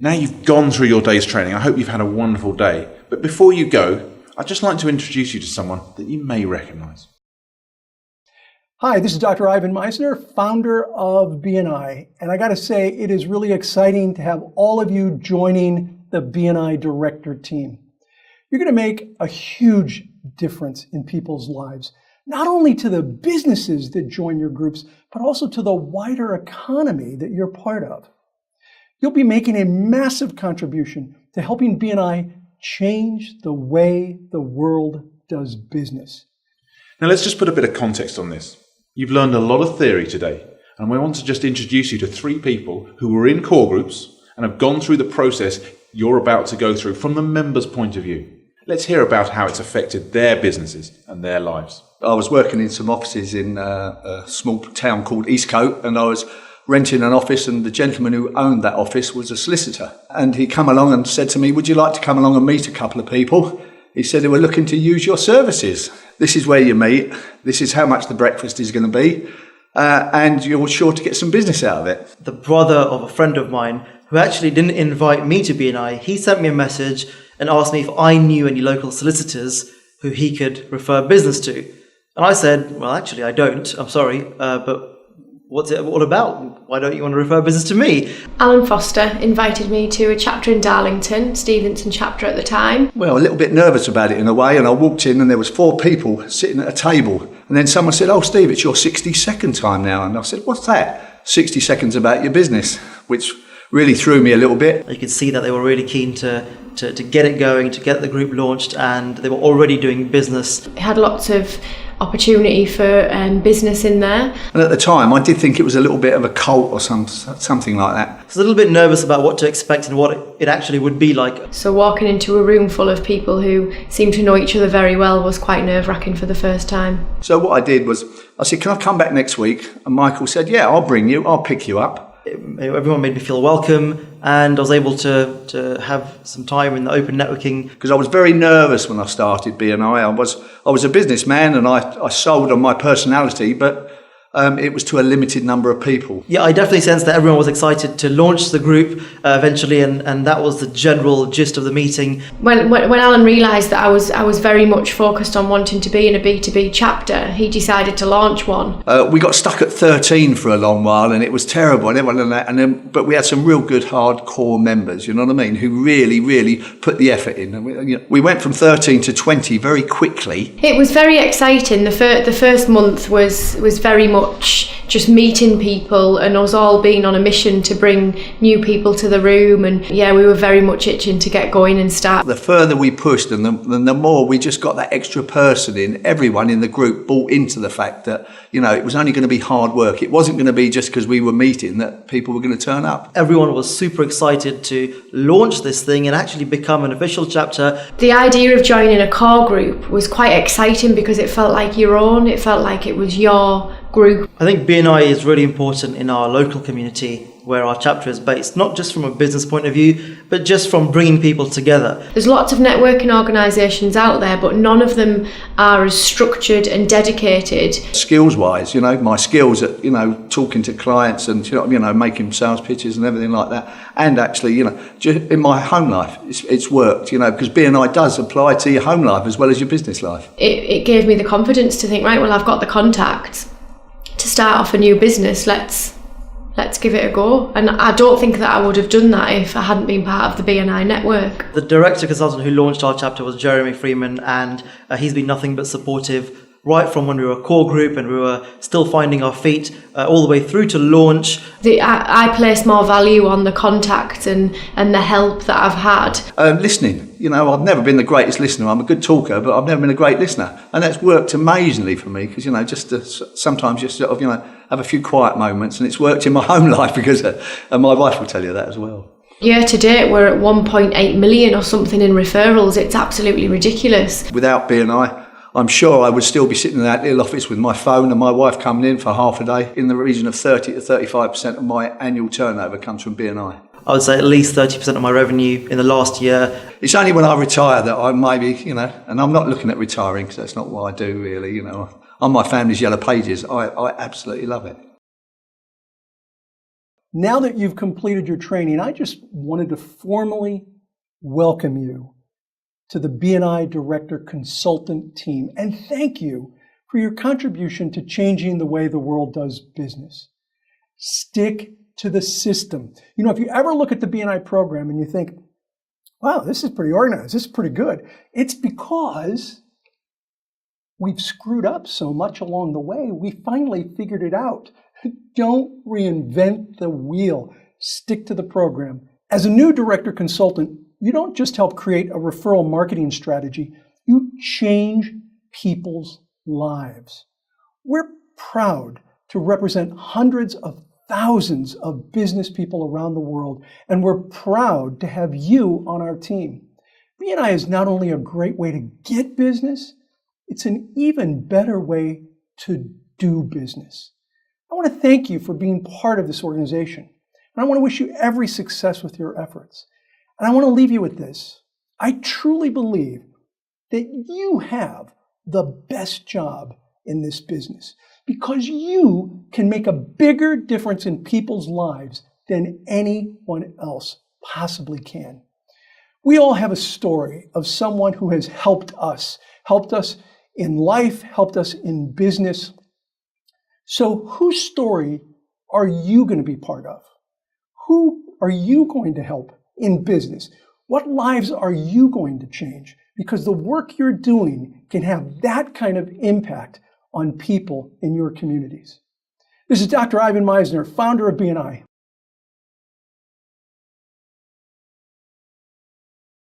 Now you've gone through your day's training, I hope you've had a wonderful day. But before you go, I'd just like to introduce you to someone that you may recognise. Hi, this is Dr. Ivan Meisner, founder of BNI. And I got to say, it is really exciting to have all of you joining the BNI director team. You're going to make a huge difference in people's lives, not only to the businesses that join your groups, but also to the wider economy that you're part of. You'll be making a massive contribution to helping BNI change the way the world does business. Now let's just put a bit of context on this. You've learned a lot of theory today, and we want to just introduce you to 3 people who were in core groups and have gone through the process you're about to go through from the members' point of view. Let's hear about how it's affected their businesses and their lives. I was working in some offices in a small town called Eastcote, and I was renting an office, and the gentleman who owned that office was a solicitor. And he come along and said to me, would you like to come along and meet a couple of people? He said they were looking to use your services. This is where you meet. This is how much the breakfast is going to be. And you're sure to get some business out of it. The brother of a friend of mine who actually didn't invite me to BNI, he sent me a message and asked me if I knew any local solicitors who he could refer business to. And I said, well, actually, I don't. I'm sorry, but what's it all about? Why don't you want to refer business to me? Alan Foster invited me to a chapter in Darlington, Stevenson chapter at the time. Well, a little bit nervous about it in a way, and I walked in and there was 4 people sitting at a table. And then someone said, oh, Steve, it's your 60-second time now. And I said, what's that? 60 seconds about your business, which really threw me a little bit. You could see that they were really keen to get it going, to get the group launched, and they were already doing business. It had lots of opportunity for business in there. And at the time, I did think it was a little bit of a cult or something like that. I was a little bit nervous about what to expect and what it actually would be like. So walking into a room full of people who seemed to know each other very well was quite nerve-wracking for the first time. So what I did was, I said, can I come back next week? And Michael said, yeah, I'll bring you, I'll pick you up. Everyone made me feel welcome, and I was able to have some time in the open networking. Because I was very nervous when I started BNI. I was a businessman, and I sold on my personality, but it was to a limited number of people. Yeah, I definitely sensed that everyone was excited to launch the group eventually, and that was the general gist of the meeting. When Alan realised that I was very much focused on wanting to be in a B2B chapter, he decided to launch one. We got stuck at 13 for a long while, and it was terrible. But we had some real good hardcore members, you know what I mean, who really, really put the effort in. And we went from 13 to 20 very quickly. It was very exciting. The first month was very much just meeting people and us all being on a mission to bring new people to the room, and yeah, we were very much itching to get going and start. The further we pushed and the more we just got that extra person in, everyone in the group bought into the fact that, you know, it was only going to be hard work. It wasn't going to be just because we were meeting that people were going to turn up. Everyone was super excited to launch this thing and actually become an official chapter. The idea of joining a core group was quite exciting because it felt like your own, it felt like it was your group. I think BNI is really important in our local community where our chapter is based, not just from a business point of view, but just from bringing people together. There's lots of networking organisations out there, but none of them are as structured and dedicated. Skills-wise, you know, my skills at, you know, talking to clients and, you know, making sales pitches and everything like that, and actually, you know, in my home life, it's worked, you know, because BNI does apply to your home life as well as your business life. It gave me the confidence to think, right, well, I've got the contacts to start off a new business, let's give it a go. And I don't think that I would have done that if I hadn't been part of the BNI network. The director consultant who launched our chapter was Jeremy Freeman, and he's been nothing but supportive right from when we were a core group and we were still finding our feet all the way through to launch. I place more value on the contact and the help that I've had. Listening, you know, I've never been the greatest listener. I'm a good talker, but I've never been a great listener. And that's worked amazingly for me because, you know, just to sometimes just sort of, you know, have a few quiet moments, and it's worked in my home life because, and my wife will tell you that as well. Year to date, we're at 1.8 million or something in referrals. It's absolutely ridiculous. Without BNI, I'm sure I would still be sitting in that little office with my phone and my wife coming in for half a day. In the region of 30 to 35% of my annual turnover comes from BNI. I would say at least 30% of my revenue in the last year. It's only when I retire that I maybe, you know, and I'm not looking at retiring because that's not what I do really, you know. On my family's yellow pages, I absolutely love it. Now that you've completed your training, I just wanted to formally welcome you to the BNI Director Consultant team and thank you for your contribution to changing the way the world does business. Stick to the system. You know, if you ever look at the BNI program and you think, wow, this is pretty organized, this is pretty good, it's because we've screwed up so much along the way. We finally figured it out. Don't reinvent the wheel. Stick to the program. As a new director consultant, you don't just help create a referral marketing strategy, you change people's lives. We're proud to represent hundreds of thousands of business people around the world, and we're proud to have you on our team. BNI is not only a great way to get business, it's an even better way to do business. I want to thank you for being part of this organization, and I want to wish you every success with your efforts. And I want to leave you with this. I truly believe that you have the best job in this business because you can make a bigger difference in people's lives than anyone else possibly can. We all have a story of someone who has helped us in life, helped us in business. So whose story are you going to be part of? Who are you going to help in business? What lives are you going to change? Because the work you're doing can have that kind of impact on people in your communities. This is Dr. Ivan Meisner, founder of BNI.